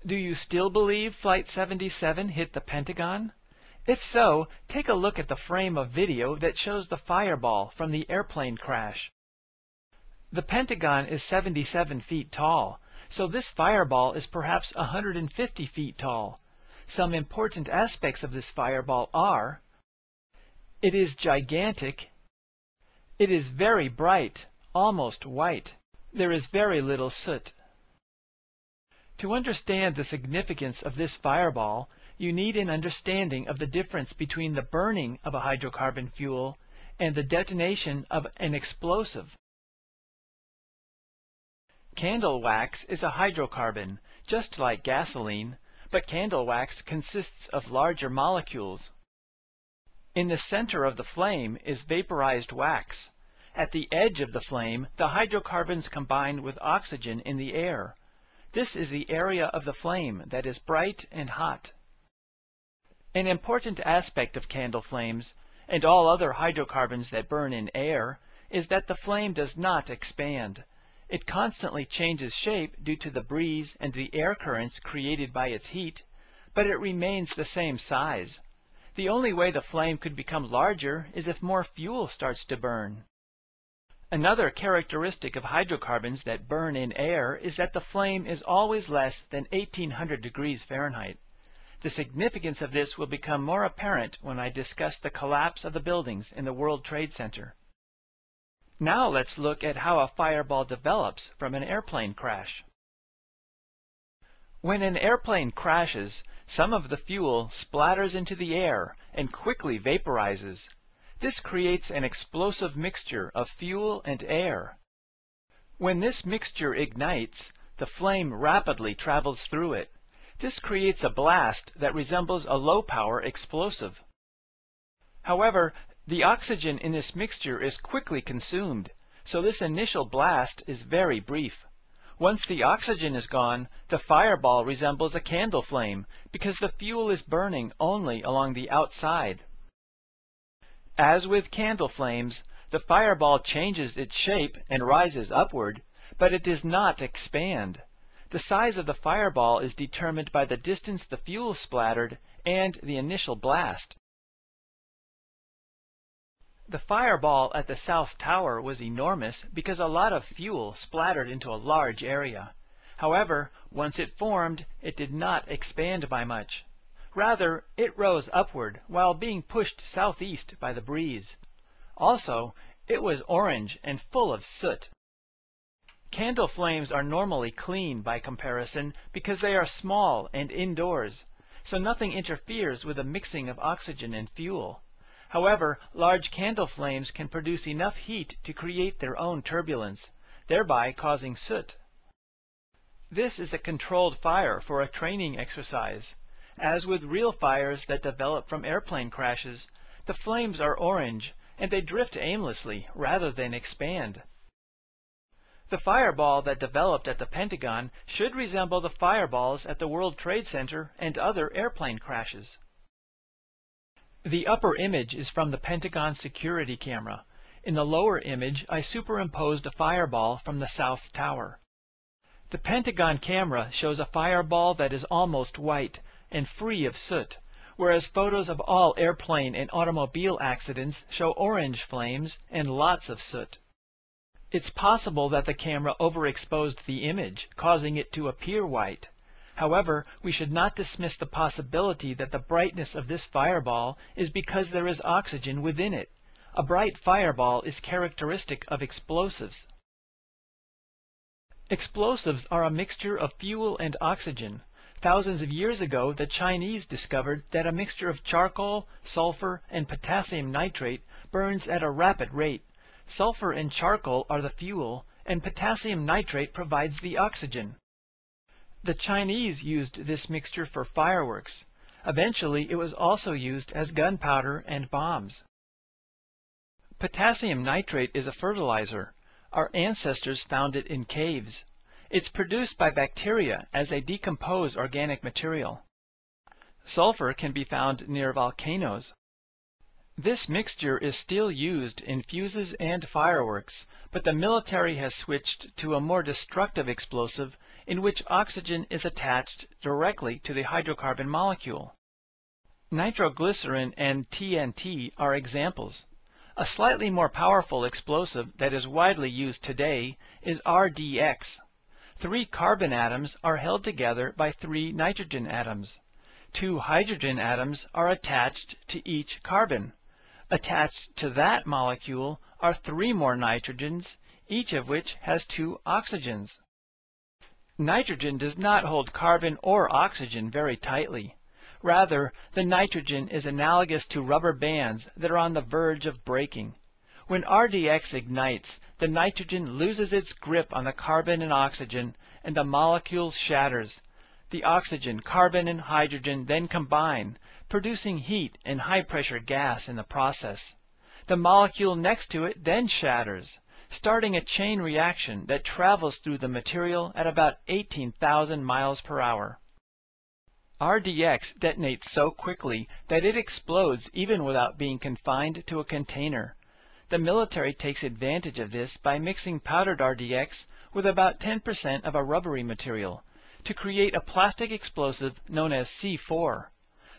Do you still believe Flight 77 hit the Pentagon? If so, take a look at the frame of video that shows the fireball from the airplane crash. The Pentagon is 77 feet tall, so this fireball is perhaps 150 feet tall. Some important aspects of this fireball are: it is gigantic, it is very bright, almost white, there is very little soot. To understand the significance of this fireball, you need an understanding of the difference between the burning of a hydrocarbon fuel and the detonation of an explosive. Candle wax is a hydrocarbon, just like gasoline, but candle wax consists of larger molecules. In the center of the flame is vaporized wax. At the edge of the flame, the hydrocarbons combine with oxygen in the air. This is the area of the flame that is bright and hot. An important aspect of candle flames, and all other hydrocarbons that burn in air, is that the flame does not expand. It constantly changes shape due to the breeze and the air currents created by its heat, but it remains the same size. The only way the flame could become larger is if more fuel starts to burn. Another characteristic of hydrocarbons that burn in air is that the flame is always less than 1800 degrees Fahrenheit. The significance of this will become more apparent when I discuss the collapse of the buildings in the World Trade Center. Now let's look at how a fireball develops from an airplane crash. When an airplane crashes, some of the fuel splatters into the air and quickly vaporizes. This creates an explosive mixture of fuel and air. When this mixture ignites, the flame rapidly travels through it. This creates a blast that resembles a low-power explosive. However, the oxygen in this mixture is quickly consumed, so this initial blast is very brief. Once the oxygen is gone, the fireball resembles a candle flame because the fuel is burning only along the outside. As with candle flames, the fireball changes its shape and rises upward, but it does not expand. The size of the fireball is determined by the distance the fuel splattered and the initial blast. The fireball at the South Tower was enormous because a lot of fuel splattered into a large area. However, once it formed, it did not expand by much. Rather, it rose upward while being pushed southeast by the breeze. Also, it was orange and full of soot. Candle flames are normally clean by comparison because they are small and indoors, so nothing interferes with the mixing of oxygen and fuel. However, large candle flames can produce enough heat to create their own turbulence, thereby causing soot. This is a controlled fire for a training exercise. As with real fires that develop from airplane crashes, the flames are orange and they drift aimlessly rather than expand. The fireball that developed at the Pentagon should resemble the fireballs at the World Trade Center and other airplane crashes. The upper image is from the Pentagon security camera. In the lower image, I superimposed a fireball from the South Tower. The Pentagon camera shows a fireball that is almost white and free of soot, whereas photos of all airplane and automobile accidents show orange flames and lots of soot. It's possible that the camera overexposed the image, causing it to appear white. However, we should not dismiss the possibility that the brightness of this fireball is because there is oxygen within it. A bright fireball is characteristic of explosives. Explosives are a mixture of fuel and oxygen. Thousands of years ago, the Chinese discovered that a mixture of charcoal, sulfur, and potassium nitrate burns at a rapid rate. Sulfur and charcoal are the fuel, and potassium nitrate provides the oxygen. The Chinese used this mixture for fireworks. Eventually, it was also used as gunpowder and bombs. Potassium nitrate is a fertilizer. Our ancestors found it in caves. It's produced by bacteria as they decompose organic material. Sulfur can be found near volcanoes. This mixture is still used in fuses and fireworks, but the military has switched to a more destructive explosive in which oxygen is attached directly to the hydrocarbon molecule. Nitroglycerin and TNT are examples. A slightly more powerful explosive that is widely used today is RDX. 3 carbon atoms are held together by 3 nitrogen atoms. 2 hydrogen atoms are attached to each carbon. Attached to that molecule are 3 more nitrogens, each of which has 2 oxygens. Nitrogen does not hold carbon or oxygen very tightly. Rather, the nitrogen is analogous to rubber bands that are on the verge of breaking. When RDX ignites, the nitrogen loses its grip on the carbon and oxygen, and the molecule shatters. The oxygen, carbon, and hydrogen then combine, producing heat and high-pressure gas in the process. The molecule next to it then shatters, starting a chain reaction that travels through the material at about 18,000 miles per hour. RDX detonates so quickly that it explodes even without being confined to a container. The military takes advantage of this by mixing powdered RDX with about 10% of a rubbery material to create a plastic explosive known as C4.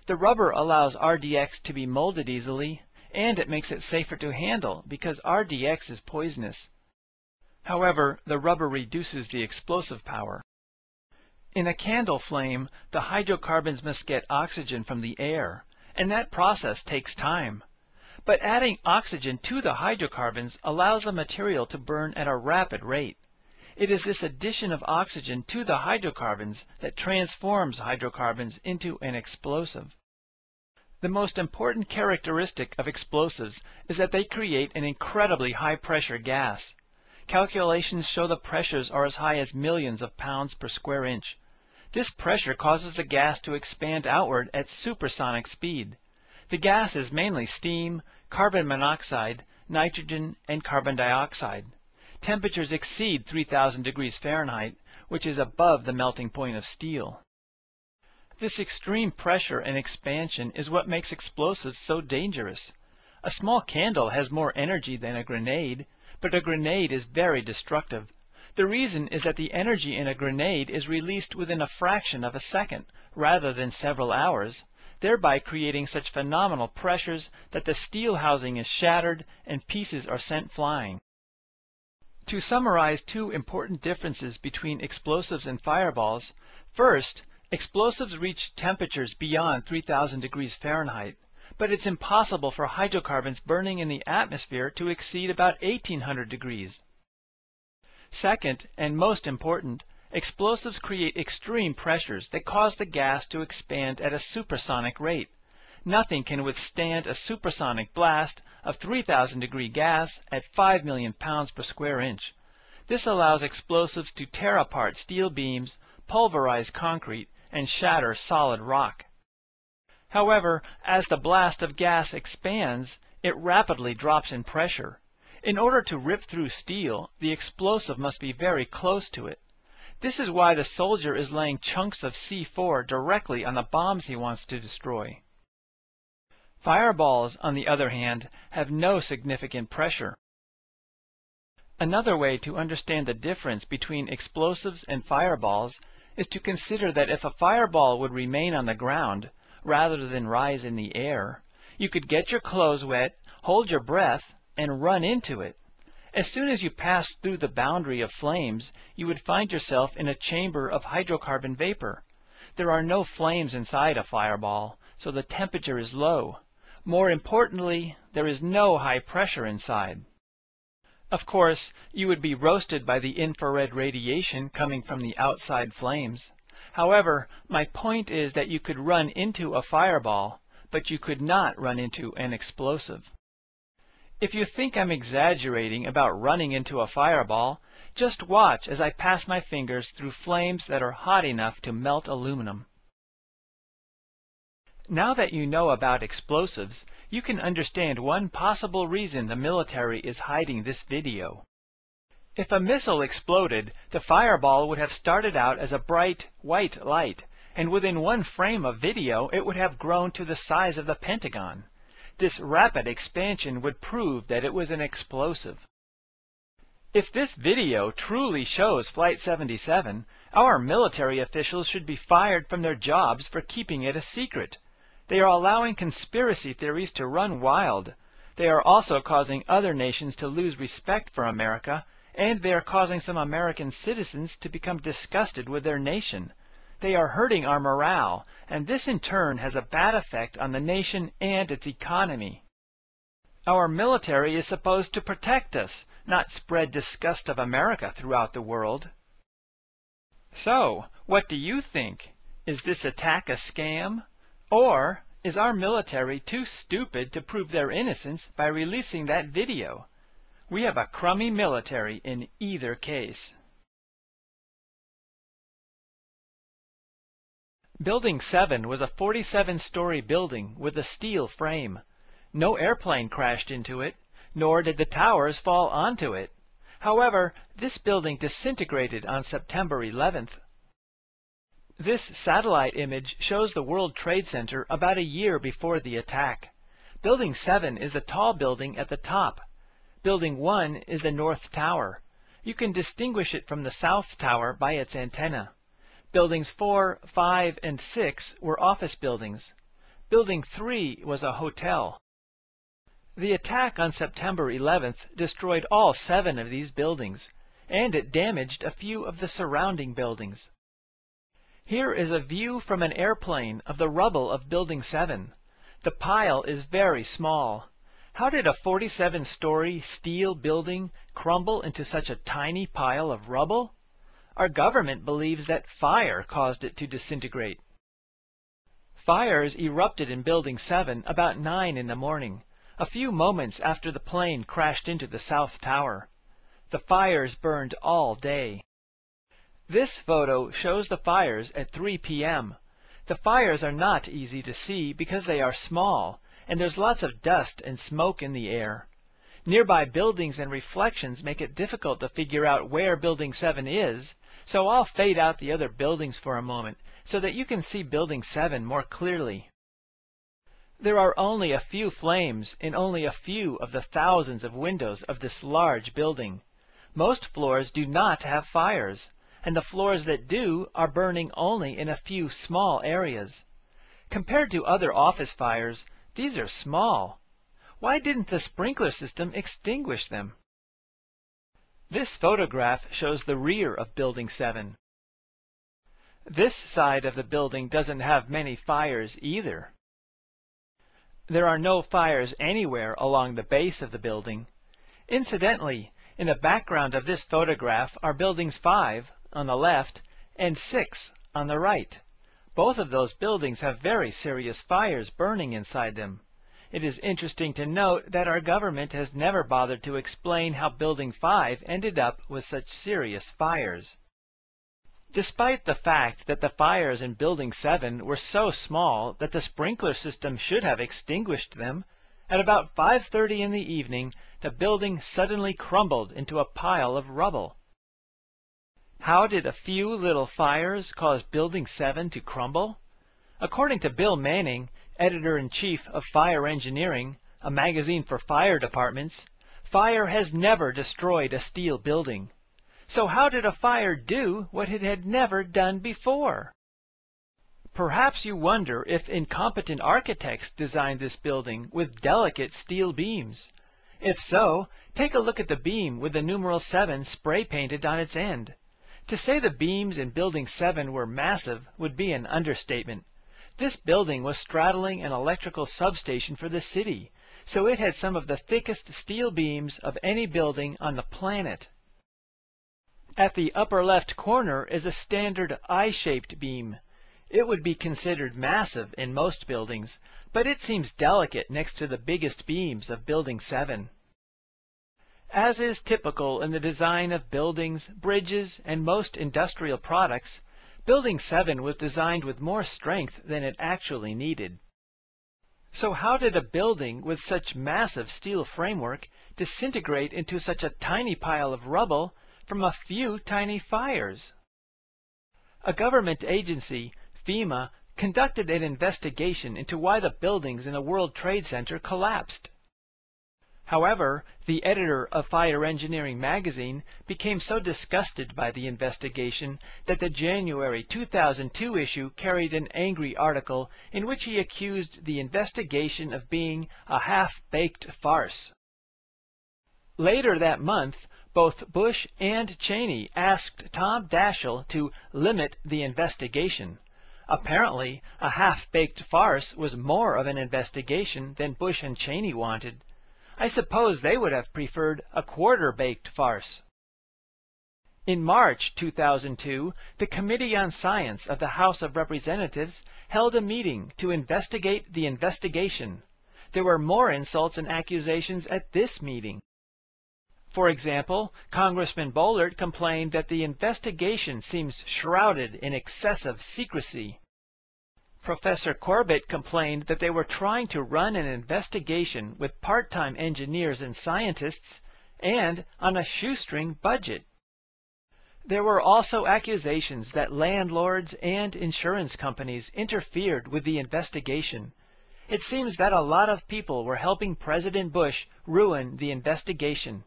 The rubber allows RDX to be molded easily, and it makes it safer to handle because RDX is poisonous. However, the rubber reduces the explosive power. In a candle flame, the hydrocarbons must get oxygen from the air, and that process takes time. But adding oxygen to the hydrocarbons allows the material to burn at a rapid rate. It is this addition of oxygen to the hydrocarbons that transforms hydrocarbons into an explosive. The most important characteristic of explosives is that they create an incredibly high-pressure gas. Calculations show the pressures are as high as millions of pounds per square inch. This pressure causes the gas to expand outward at supersonic speed. The gas is mainly steam, carbon monoxide, nitrogen, and carbon dioxide. Temperatures exceed 3,000 degrees Fahrenheit, which is above the melting point of steel. This extreme pressure and expansion is what makes explosives so dangerous. A small candle has more energy than a grenade, but a grenade is very destructive. The reason is that the energy in a grenade is released within a fraction of a second, rather than several hours, thereby creating such phenomenal pressures that the steel housing is shattered and pieces are sent flying. To summarize 2 important differences between explosives and fireballs, first, explosives reach temperatures beyond 3,000 degrees Fahrenheit, but it's impossible for hydrocarbons burning in the atmosphere to exceed about 1,800 degrees. Second, and most important, explosives create extreme pressures that cause the gas to expand at a supersonic rate. Nothing can withstand a supersonic blast of 3,000 degree gas at 5 million pounds per square inch. This allows explosives to tear apart steel beams, pulverize concrete, and shatter solid rock. However, as the blast of gas expands, it rapidly drops in pressure. In order to rip through steel, the explosive must be very close to it. This is why the soldier is laying chunks of C4 directly on the bombs he wants to destroy. Fireballs, on the other hand, have no significant pressure. Another way to understand the difference between explosives and fireballs is to consider that if a fireball would remain on the ground, rather than rise in the air, you could get your clothes wet, hold your breath, and run into it. As soon as you passed through the boundary of flames, you would find yourself in a chamber of hydrocarbon vapor. There are no flames inside a fireball, so the temperature is low. More importantly, there is no high pressure inside. Of course, you would be roasted by the infrared radiation coming from the outside flames. However, my point is that you could run into a fireball, but you could not run into an explosive. If you think I'm exaggerating about running into a fireball, just watch as I pass my fingers through flames that are hot enough to melt aluminum. Now that you know about explosives, you can understand one possible reason the military is hiding this video. If a missile exploded, the fireball would have started out as a bright, white light, and within one frame of video it would have grown to the size of the Pentagon. This rapid expansion would prove that it was an explosive. If this video truly shows Flight 77, Our military officials should be fired from their jobs for keeping it a secret. They are allowing conspiracy theories to run wild. They are also causing other nations to lose respect for America, and they are causing some American citizens to become disgusted with their nation. They are hurting our morale, and this in turn has a bad effect on the nation and its economy. Our military is supposed to protect us, not spread disgust of America throughout the world. So, what do you think? Is this attack a scam? Or is our military too stupid to prove their innocence by releasing that video? We have a crummy military in either case. Building 7 was a 47-story building with a steel frame. No airplane crashed into it, nor did the towers fall onto it. However, this building disintegrated on September 11th. This satellite image shows the World Trade Center about a year before the attack. Building 7 is the tall building at the top. Building 1 is the North Tower. You can distinguish it from the South Tower by its antenna. Buildings 4, 5, and 6 were office buildings. Building 3 was a hotel. The attack on September 11th destroyed all 7 of these buildings, and it damaged a few of the surrounding buildings. Here is a view from an airplane of the rubble of Building 7. The pile is very small. How did a 47-story steel building crumble into such a tiny pile of rubble? Our government believes that fire caused it to disintegrate. Fires erupted in Building 7 about 9 in the morning, a few moments after the plane crashed into the South Tower. The fires burned all day. This photo shows the fires at 3 p.m. The fires are not easy to see because they are small, and there's lots of dust and smoke in the air. Nearby buildings and reflections make it difficult to figure out where Building 7 is, so I'll fade out the other buildings for a moment so that you can see Building 7 more clearly. There are only a few flames in only a few of the thousands of windows of this large building. Most floors do not have fires, and the floors that do are burning only in a few small areas. Compared to other office fires, these are small. Why didn't the sprinkler system extinguish them? This photograph shows the rear of Building 7. This side of the building doesn't have many fires either. There are no fires anywhere along the base of the building. Incidentally, in the background of this photograph are Buildings 5 on the left and 6 on the right. Both of those buildings have very serious fires burning inside them. It is interesting to note that our government has never bothered to explain how Building 5 ended up with such serious fires. Despite the fact that the fires in Building 7 were so small that the sprinkler system should have extinguished them, at about 5:30 in the evening, the building suddenly crumbled into a pile of rubble. How did a few little fires cause Building 7 to crumble? According to Bill Manning, editor-in-chief of Fire Engineering, a magazine for fire departments, fire has never destroyed a steel building. So how did a fire do what it had never done before? Perhaps you wonder if incompetent architects designed this building with delicate steel beams. If so, take a look at the beam with the numeral 7 spray painted on its end. To say the beams in Building 7 were massive would be an understatement. This building was straddling an electrical substation for the city, so it had some of the thickest steel beams of any building on the planet. At the upper left corner is a standard I-shaped beam. It would be considered massive in most buildings, but it seems delicate next to the biggest beams of Building 7. As is typical in the design of buildings, bridges, and most industrial products, Building 7 was designed with more strength than it actually needed. So how did a building with such massive steel framework disintegrate into such a tiny pile of rubble from a few tiny fires? A government agency, FEMA, conducted an investigation into why the buildings in the World Trade Center collapsed. However, the editor of Fire Engineering magazine became so disgusted by the investigation that the January 2002 issue carried an angry article in which he accused the investigation of being a half-baked farce. Later that month, both Bush and Cheney asked Tom Daschle to limit the investigation. Apparently, a half-baked farce was more of an investigation than Bush and Cheney wanted. I suppose they would have preferred a quarter-baked farce. In March 2002, the Committee on Science of the House of Representatives held a meeting to investigate the investigation. There were more insults and accusations at this meeting. For example, Congressman Boehlert complained that the investigation seems shrouded in excessive secrecy. Professor Corbett complained that they were trying to run an investigation with part-time engineers and scientists and on a shoestring budget. There were also accusations that landlords and insurance companies interfered with the investigation. It seems that a lot of people were helping President Bush ruin the investigation.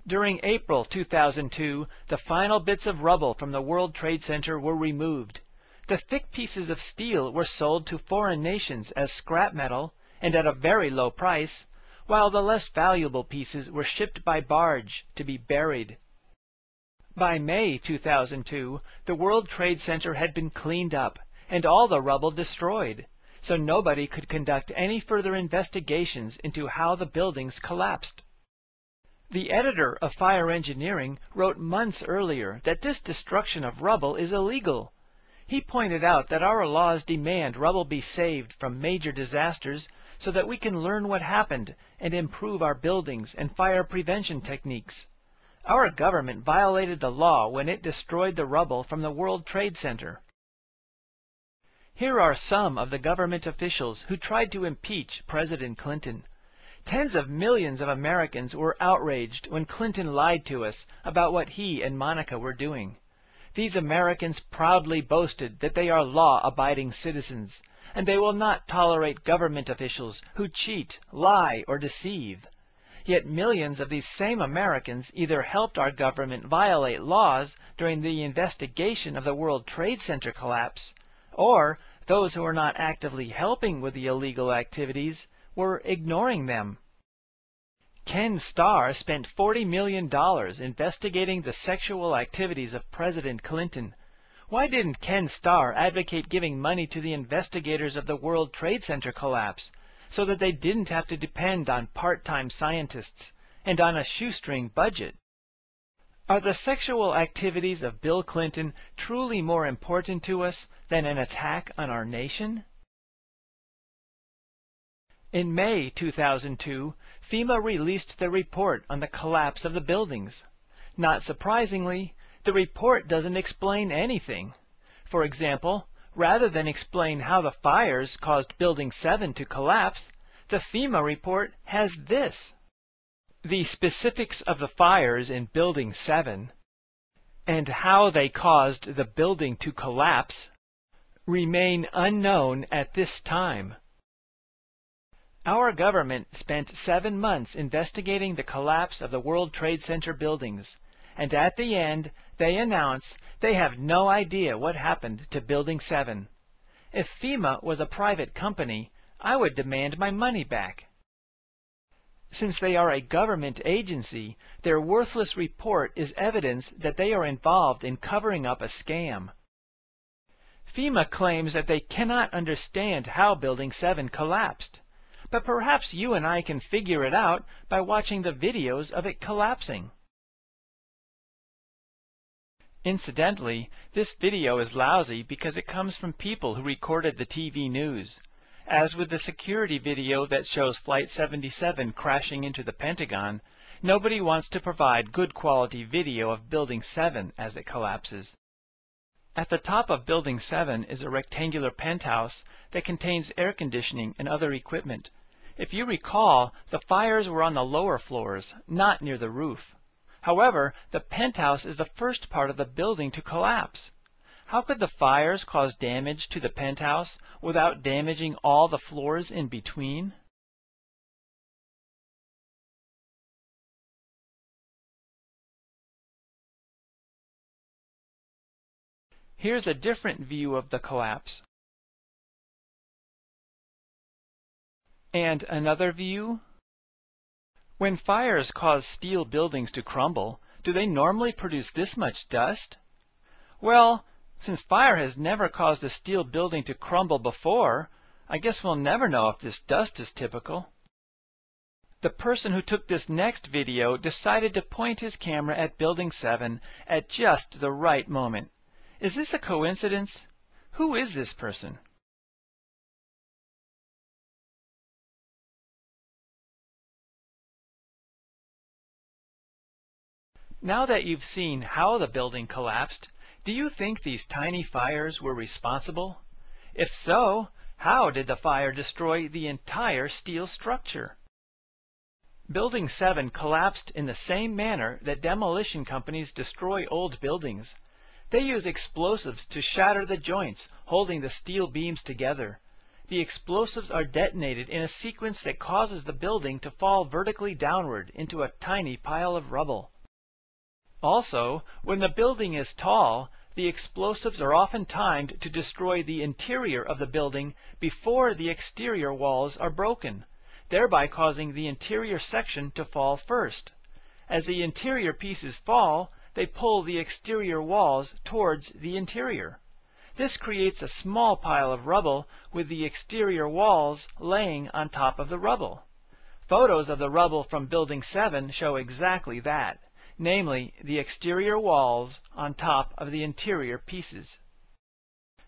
During April 2002, the final bits of rubble from the World Trade Center were removed. The thick pieces of steel were sold to foreign nations as scrap metal and at a very low price, while the less valuable pieces were shipped by barge to be buried. By May 2002, the World Trade Center had been cleaned up and all the rubble destroyed, so nobody could conduct any further investigations into how the buildings collapsed. The editor of Fire Engineering wrote months earlier that this destruction of rubble is illegal. He pointed out that our laws demand rubble be saved from major disasters so that we can learn what happened and improve our buildings and fire prevention techniques. Our government violated the law when it destroyed the rubble from the World Trade Center. Here are some of the government officials who tried to impeach President Clinton. Tens of millions of Americans were outraged when Clinton lied to us about what he and Monica were doing. These Americans proudly boasted that they are law-abiding citizens, and they will not tolerate government officials who cheat, lie, or deceive. Yet millions of these same Americans either helped our government violate laws during the investigation of the World Trade Center collapse, or those who were not actively helping with the illegal activities were ignoring them. Ken Starr spent $40 million investigating the sexual activities of President Clinton. Why didn't Ken Starr advocate giving money to the investigators of the World Trade Center collapse so that they didn't have to depend on part-time scientists and on a shoestring budget? Are the sexual activities of Bill Clinton truly more important to us than an attack on our nation? In May 2002, FEMA released the report on the collapse of the buildings. Not surprisingly, the report doesn't explain anything. For example, rather than explain how the fires caused Building 7 to collapse, the FEMA report has this: the specifics of the fires in Building 7 and how they caused the building to collapse remain unknown at this time. Our government spent 7 months investigating the collapse of the World Trade Center buildings, and at the end, they announced they have no idea what happened to Building 7. If FEMA was a private company, I would demand my money back. Since they are a government agency, their worthless report is evidence that they are involved in covering up a scam. FEMA claims that they cannot understand how Building 7 collapsed. But perhaps you and I can figure it out by watching the videos of it collapsing. Incidentally, this video is lousy because it comes from people who recorded the TV news. As with the security video that shows Flight 77 crashing into the Pentagon, nobody wants to provide good quality video of Building 7 as it collapses. At the top of Building 7 is a rectangular penthouse that contains air conditioning and other equipment. If you recall, the fires were on the lower floors, not near the roof. However, the penthouse is the first part of the building to collapse. How could the fires cause damage to the penthouse without damaging all the floors in between? Here's a different view of the collapse. And another view. When fires cause steel buildings to crumble, do they normally produce this much dust? Well, since fire has never caused a steel building to crumble before, I guess we'll never know if this dust is typical. The person who took this next video decided to point his camera at Building 7 at just the right moment. Is this a coincidence? Who is this person? Now that you've seen how the building collapsed, do you think these tiny fires were responsible? If so, how did the fire destroy the entire steel structure? Building 7 collapsed in the same manner that demolition companies destroy old buildings. They use explosives to shatter the joints holding the steel beams together. The explosives are detonated in a sequence that causes the building to fall vertically downward into a tiny pile of rubble. Also, when the building is tall, the explosives are often timed to destroy the interior of the building before the exterior walls are broken, thereby causing the interior section to fall first. As the interior pieces fall, they pull the exterior walls towards the interior. This creates a small pile of rubble with the exterior walls laying on top of the rubble. Photos of the rubble from Building 7 show exactly that, namely the exterior walls on top of the interior pieces.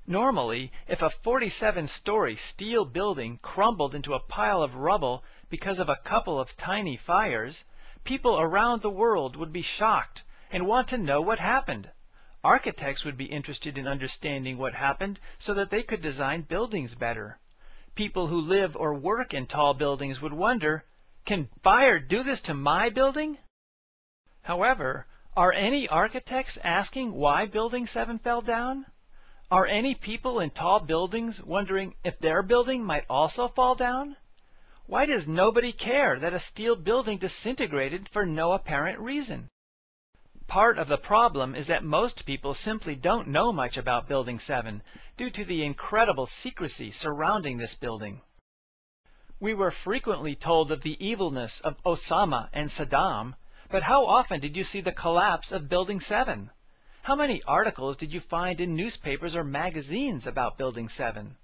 Normally, if a 47-story steel building crumbled into a pile of rubble because of a couple of tiny fires, people around the world would be shocked and want to know what happened. Architects would be interested in understanding what happened so that they could design buildings better. People who live or work in tall buildings would wonder, can fire do this to my building? However, are any architects asking why Building 7 fell down? Are any people in tall buildings wondering if their building might also fall down? Why does nobody care that a steel building disintegrated for no apparent reason? Part of the problem is that most people simply don't know much about Building 7 due to the incredible secrecy surrounding this building. We were frequently told of the evilness of Osama and Saddam, but how often did you see the collapse of Building 7? How many articles did you find in newspapers or magazines about Building 7?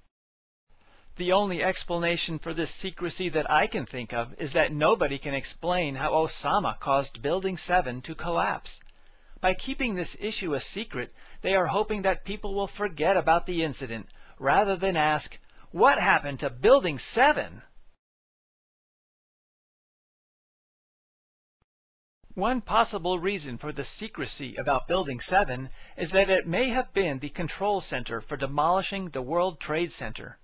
The only explanation for this secrecy that I can think of is that nobody can explain how Osama caused Building 7 to collapse. By keeping this issue a secret, they are hoping that people will forget about the incident rather than ask, what happened to Building 7? One possible reason for the secrecy about Building 7 is that it may have been the control center for demolishing the World Trade Center.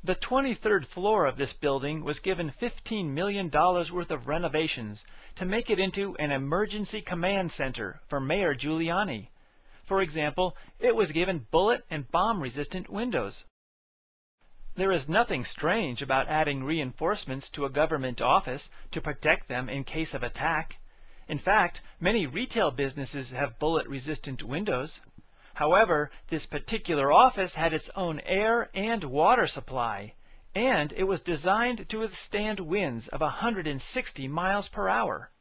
The 23rd floor of this building was given $15 million worth of renovations to make it into an emergency command center for Mayor Giuliani. For example, it was given bullet and bomb-resistant windows. There is nothing strange about adding reinforcements to a government office to protect them in case of attack. In fact, many retail businesses have bullet-resistant windows. However, this particular office had its own air and water supply, and it was designed to withstand winds of 160 miles per hour.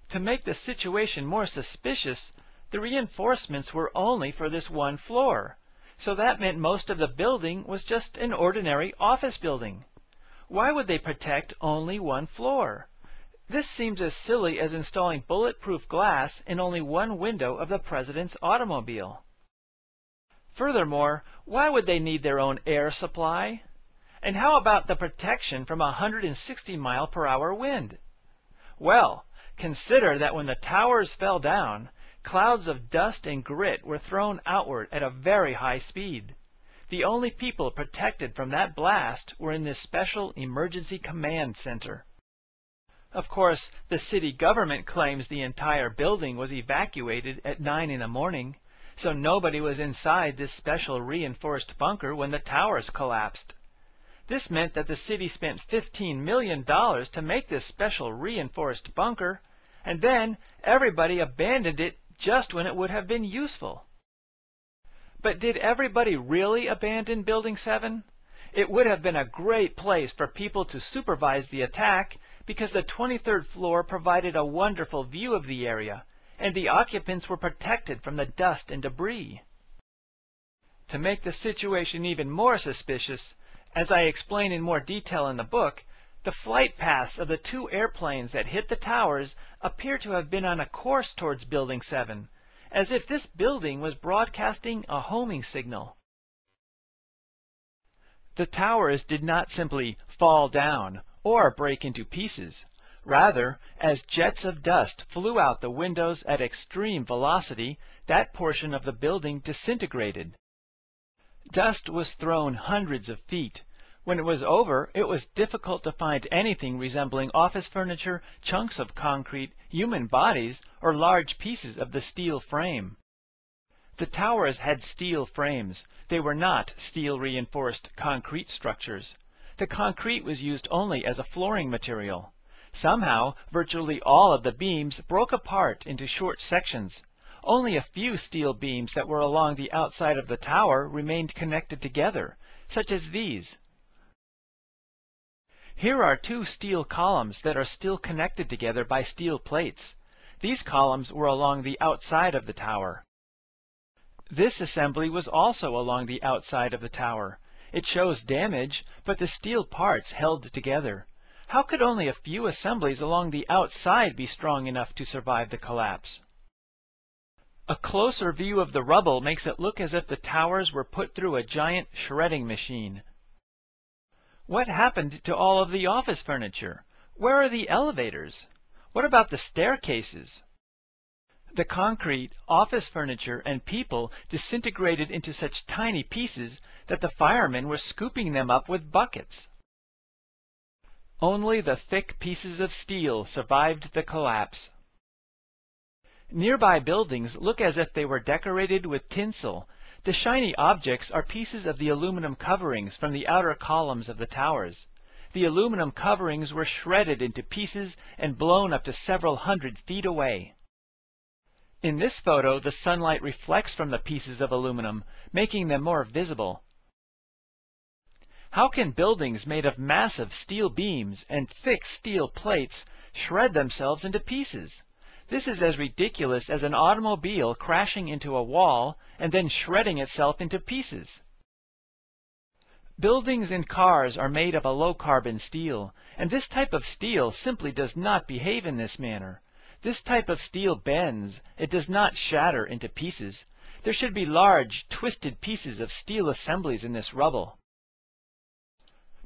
To make the situation more suspicious, the reinforcements were only for this one floor. So that meant most of the building was just an ordinary office building. Why would they protect only one floor? This seems as silly as installing bulletproof glass in only one window of the president's automobile. Furthermore, why would they need their own air supply? And how about the protection from a 160-mile-per-hour wind? Well, consider that when the towers fell down, clouds of dust and grit were thrown outward at a very high speed. The only people protected from that blast were in this special emergency command center. Of course, the city government claims the entire building was evacuated at 9 in the morning, so nobody was inside this special reinforced bunker when the towers collapsed. This meant that the city spent $15 million to make this special reinforced bunker, and then everybody abandoned it just when it would have been useful. But did everybody really abandon Building 7? It would have been a great place for people to supervise the attack because the 23rd floor provided a wonderful view of the area, and the occupants were protected from the dust and debris. To make the situation even more suspicious, as I explain in more detail in the book, the flight paths of the two airplanes that hit the towers appear to have been on a course towards Building 7, as if this building was broadcasting a homing signal. The towers did not simply fall down or break into pieces. Rather, as jets of dust flew out the windows at extreme velocity, that portion of the building disintegrated. Dust was thrown hundreds of feet. When it was over, it was difficult to find anything resembling office furniture, chunks of concrete, human bodies, or large pieces of the steel frame. The towers had steel frames. They were not steel-reinforced concrete structures. The concrete was used only as a flooring material. Somehow, virtually all of the beams broke apart into short sections. Only a few steel beams that were along the outside of the tower remained connected together, such as these. Here are two steel columns that are still connected together by steel plates. These columns were along the outside of the tower. This assembly was also along the outside of the tower. It shows damage, but the steel parts held together. How could only a few assemblies along the outside be strong enough to survive the collapse? A closer view of the rubble makes it look as if the towers were put through a giant shredding machine. What happened to all of the office furniture? Where are the elevators? What about the staircases? The concrete, office furniture, and people disintegrated into such tiny pieces that the firemen were scooping them up with buckets. Only the thick pieces of steel survived the collapse. Nearby buildings look as if they were decorated with tinsel. The shiny objects are pieces of the aluminum coverings from the outer columns of the towers. The aluminum coverings were shredded into pieces and blown up to several hundred feet away. In this photo, the sunlight reflects from the pieces of aluminum, making them more visible. How can buildings made of massive steel beams and thick steel plates shred themselves into pieces? This is as ridiculous as an automobile crashing into a wall and then shredding itself into pieces. Buildings and cars are made of a low-carbon steel, and this type of steel simply does not behave in this manner. This type of steel bends. It does not shatter into pieces. There should be large, twisted pieces of steel assemblies in this rubble.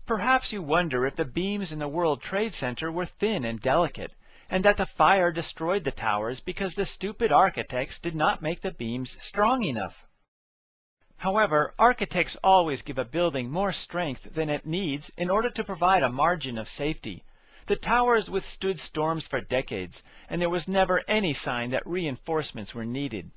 Perhaps you wonder if the beams in the World Trade Center were thin and delicate, and that the fire destroyed the towers because the stupid architects did not make the beams strong enough. However, architects always give a building more strength than it needs in order to provide a margin of safety. The towers withstood storms for decades, and there was never any sign that reinforcements were needed.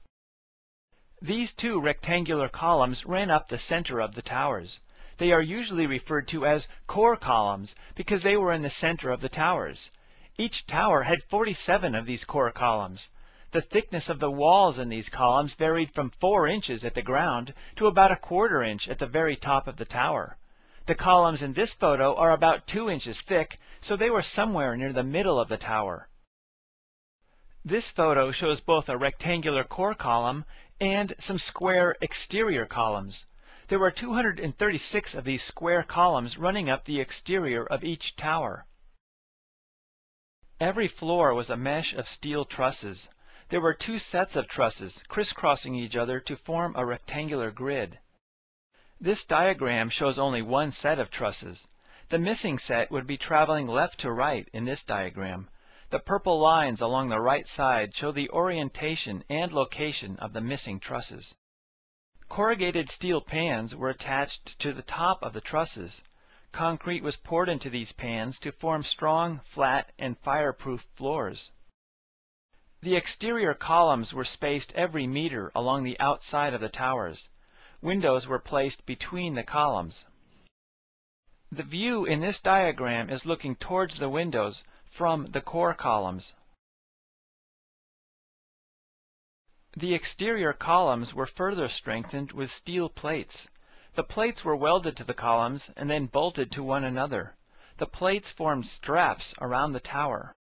These two rectangular columns ran up the center of the towers. They are usually referred to as core columns because they were in the center of the towers. Each tower had 47 of these core columns. The thickness of the walls in these columns varied from 4 inches at the ground to about 1/4 inch at the very top of the tower. The columns in this photo are about 2 inches thick, so they were somewhere near the middle of the tower. This photo shows both a rectangular core column and some square exterior columns. There were 236 of these square columns running up the exterior of each tower. Every floor was a mesh of steel trusses. There were 2 sets of trusses crisscrossing each other to form a rectangular grid. This diagram shows only one set of trusses. The missing set would be traveling left to right in this diagram. The purple lines along the right side show the orientation and location of the missing trusses. Corrugated steel pans were attached to the top of the trusses. Concrete was poured into these pans to form strong, flat, and fireproof floors. The exterior columns were spaced every meter along the outside of the towers. Windows were placed between the columns. The view in this diagram is looking towards the windows from the core columns. The exterior columns were further strengthened with steel plates. The plates were welded to the columns and then bolted to one another. The plates formed straps around the tower.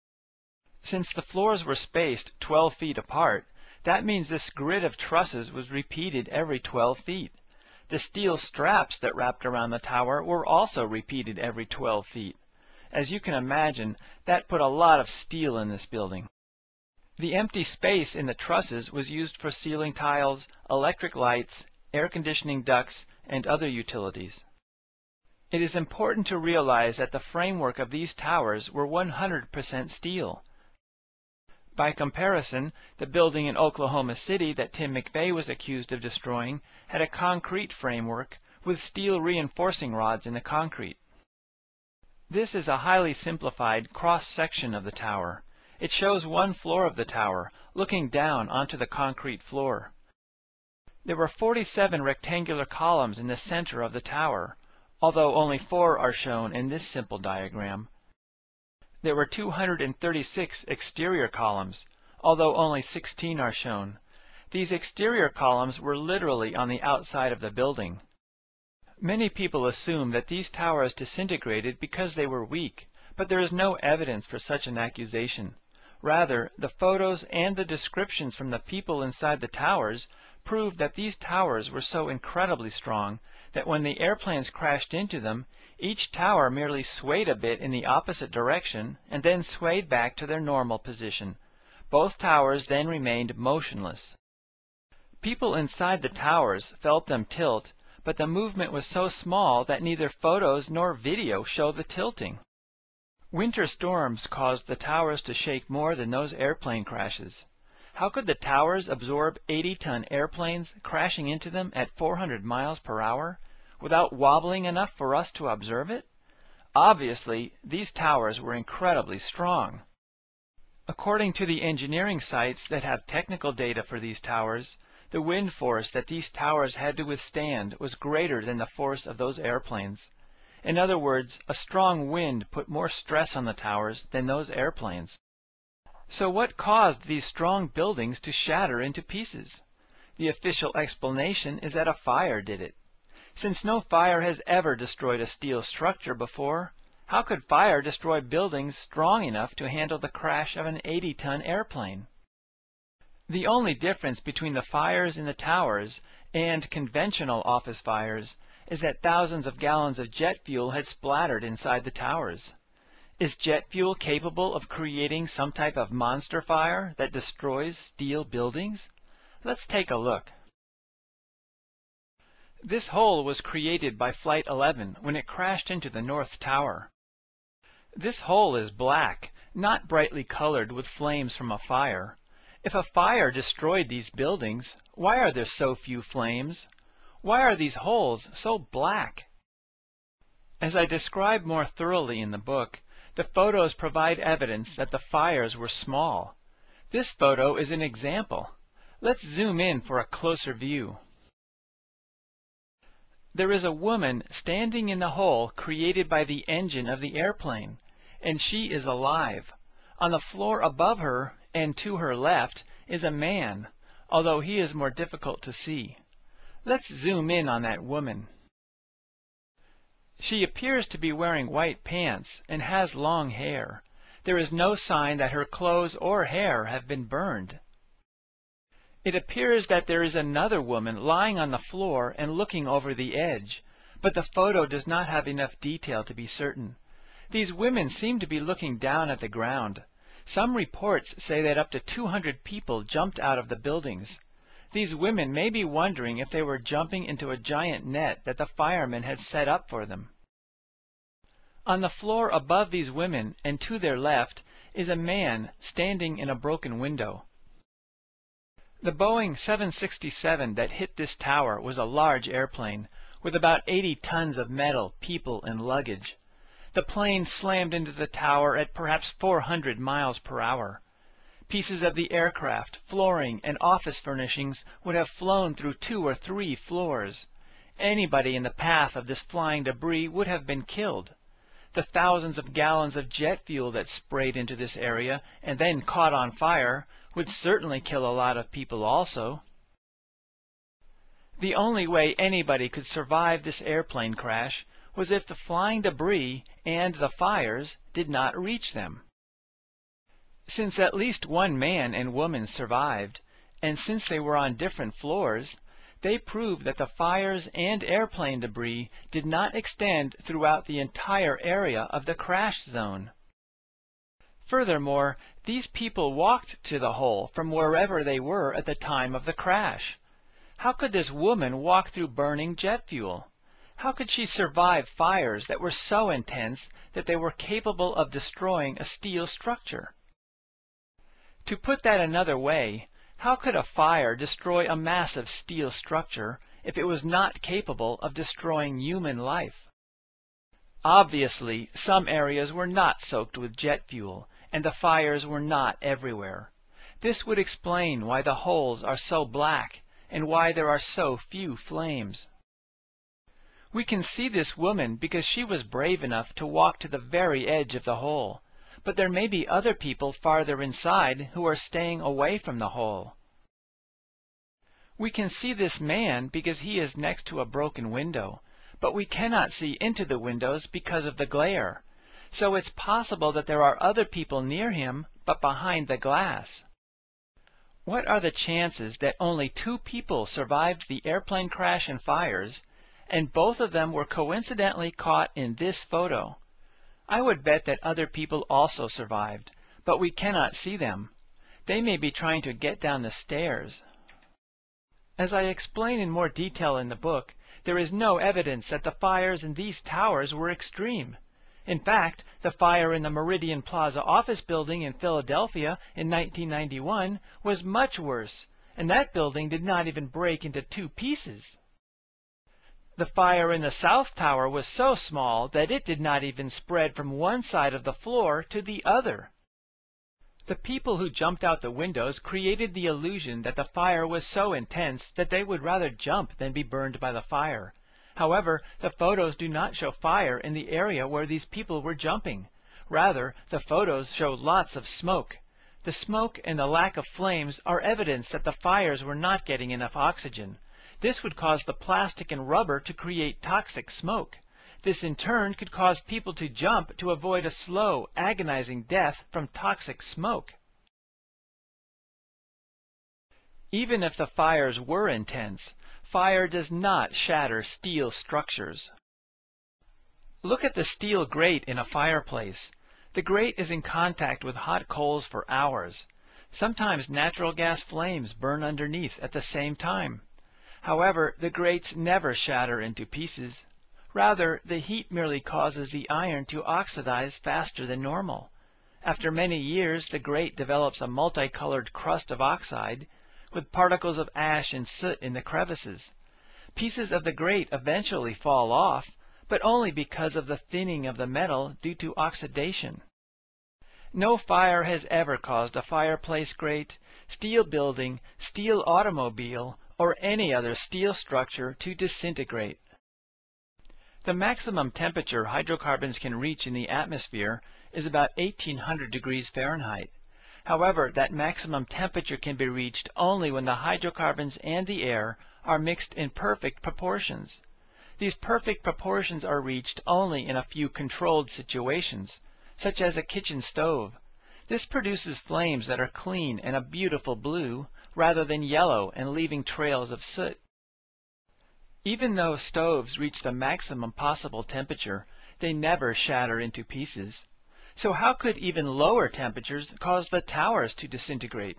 Since the floors were spaced 12 feet apart, that means this grid of trusses was repeated every 12 feet. The steel straps that wrapped around the tower were also repeated every 12 feet. As you can imagine, that put a lot of steel in this building. The empty space in the trusses was used for ceiling tiles, electric lights, air conditioning ducts, and other utilities. It is important to realize that the framework of these towers were 100% steel. By comparison, the building in Oklahoma City that Tim McVeigh was accused of destroying had a concrete framework with steel reinforcing rods in the concrete. This is a highly simplified cross-section of the tower. It shows one floor of the tower, looking down onto the concrete floor. There were 47 rectangular columns in the center of the tower, although only 4 are shown in this simple diagram. There were 236 exterior columns, although only 16 are shown. These exterior columns were literally on the outside of the building. Many people assume that these towers disintegrated because they were weak, but there is no evidence for such an accusation. Rather, the photos and the descriptions from the people inside the towers prove that these towers were so incredibly strong that when the airplanes crashed into them, each tower merely swayed a bit in the opposite direction and then swayed back to their normal position. Both towers then remained motionless. People inside the towers felt them tilt, but the movement was so small that neither photos nor video show the tilting. Winter storms caused the towers to shake more than those airplane crashes. How could the towers absorb 80-ton airplanes crashing into them at 400 miles per hour without wobbling enough for us to observe it? Obviously, these towers were incredibly strong. According to the engineering sites that have technical data for these towers, the wind force that these towers had to withstand was greater than the force of those airplanes. In other words, a strong wind put more stress on the towers than those airplanes. So what caused these strong buildings to shatter into pieces? The official explanation is that a fire did it. Since no fire has ever destroyed a steel structure before, how could fire destroy buildings strong enough to handle the crash of an 80-ton airplane? The only difference between the fires in the towers and conventional office fires is that thousands of gallons of jet fuel had splattered inside the towers. Is jet fuel capable of creating some type of monster fire that destroys steel buildings? Let's take a look. This hole was created by Flight 11 when it crashed into the North Tower. This hole is black, not brightly colored with flames from a fire. If a fire destroyed these buildings, why are there so few flames? Why are these holes so black? As I describe more thoroughly in the book, the photos provide evidence that the fires were small. This photo is an example. Let's zoom in for a closer view. There is a woman standing in the hole created by the engine of the airplane, and she is alive. On the floor above her and to her left is a man, although he is more difficult to see. Let's zoom in on that woman. She appears to be wearing white pants and has long hair. There is no sign that her clothes or hair have been burned. It appears that there is another woman lying on the floor and looking over the edge, but the photo does not have enough detail to be certain. These women seem to be looking down at the ground. Some reports say that up to 200 people jumped out of the buildings. These women may be wondering if they were jumping into a giant net that the firemen had set up for them. On the floor above these women and to their left is a man standing in a broken window. The Boeing 767 that hit this tower was a large airplane with about 80 tons of metal, people, and luggage. The plane slammed into the tower at perhaps 400 miles per hour. Pieces of the aircraft, flooring, and office furnishings would have flown through 2 or 3 floors. Anybody in the path of this flying debris would have been killed. The thousands of gallons of jet fuel that sprayed into this area and then caught on fire would certainly kill a lot of people also. The only way anybody could survive this airplane crash was if the flying debris and the fires did not reach them. Since at least one man and woman survived, and since they were on different floors, they proved that the fires and airplane debris did not extend throughout the entire area of the crash zone. Furthermore, these people walked to the hole from wherever they were at the time of the crash. How could this woman walk through burning jet fuel? How could she survive fires that were so intense that they were capable of destroying a steel structure? To put that another way, how could a fire destroy a massive steel structure if it was not capable of destroying human life? Obviously, some areas were not soaked with jet fuel, and the fires were not everywhere. This would explain why the holes are so black and why there are so few flames. We can see this woman because she was brave enough to walk to the very edge of the hole, but there may be other people farther inside who are staying away from the hole. We can see this man because he is next to a broken window, but we cannot see into the windows because of the glare. So it's possible that there are other people near him, but behind the glass. What are the chances that only 2 people survived the airplane crash and fires, and both of them were coincidentally caught in this photo? I would bet that other people also survived, but we cannot see them. They may be trying to get down the stairs. As I explain in more detail in the book, there is no evidence that the fires in these towers were extreme. In fact, the fire in the Meridian Plaza office building in Philadelphia in 1991 was much worse, and that building did not even break into 2 pieces. The fire in the South Tower was so small that it did not even spread from one side of the floor to the other. The people who jumped out the windows created the illusion that the fire was so intense that they would rather jump than be burned by the fire. However, the photos do not show fire in the area where these people were jumping. Rather, the photos show lots of smoke. The smoke and the lack of flames are evidence that the fires were not getting enough oxygen. This would cause the plastic and rubber to create toxic smoke. This in turn could cause people to jump to avoid a slow, agonizing death from toxic smoke. Even if the fires were intense, fire does not shatter steel structures. Look at the steel grate in a fireplace. The grate is in contact with hot coals for hours. Sometimes natural gas flames burn underneath at the same time. However, the grates never shatter into pieces. Rather, the heat merely causes the iron to oxidize faster than normal. After many years, the grate develops a multicolored crust of oxide, with particles of ash and soot in the crevices. Pieces of the grate eventually fall off, but only because of the thinning of the metal due to oxidation. No fire has ever caused a fireplace grate, steel building, steel automobile, or any other steel structure to disintegrate. The maximum temperature hydrocarbons can reach in the atmosphere is about 1800 degrees Fahrenheit. However, that maximum temperature can be reached only when the hydrocarbons and the air are mixed in perfect proportions. These perfect proportions are reached only in a few controlled situations, such as a kitchen stove. This produces flames that are clean and a beautiful blue, rather than yellow and leaving trails of soot. Even though stoves reach the maximum possible temperature, they never shatter into pieces. So how could even lower temperatures cause the towers to disintegrate?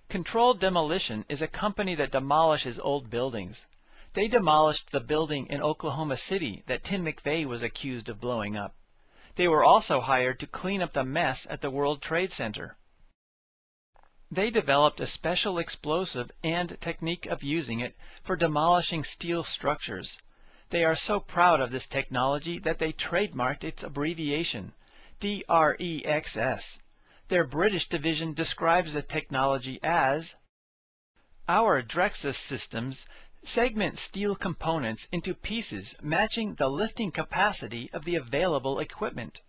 Controlled Demolition is a company that demolishes old buildings. They demolished the building in Oklahoma City that Tim McVeigh was accused of blowing up. They were also hired to clean up the mess at the World Trade Center. They developed a special explosive and technique of using it for demolishing steel structures. They are so proud of this technology that they trademarked its abbreviation, DREXS. Their British division describes the technology as, "Our Drexus systems segment steel components into pieces matching the lifting capacity of the available equipment."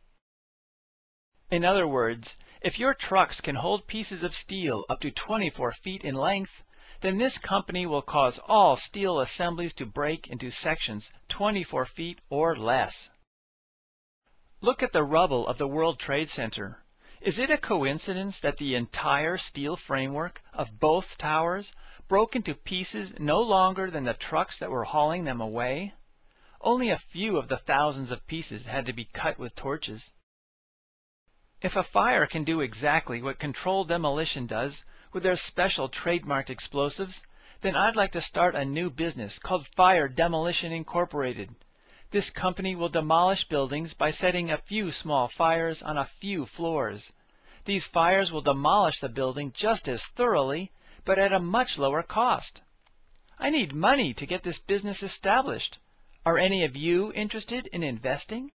In other words, if your trucks can hold pieces of steel up to 24 feet in length, then this company will cause all steel assemblies to break into sections 24 feet or less. Look at the rubble of the World Trade Center. Is it a coincidence that the entire steel framework of both towers broke into pieces no longer than the trucks that were hauling them away? Only a few of the thousands of pieces had to be cut with torches. If a fire can do exactly what controlled demolition does with their special trademarked explosives, then I'd like to start a new business called Fire Demolition Incorporated. This company will demolish buildings by setting a few small fires on a few floors. These fires will demolish the building just as thoroughly, but at a much lower cost. I need money to get this business established. Are any of you interested in investing?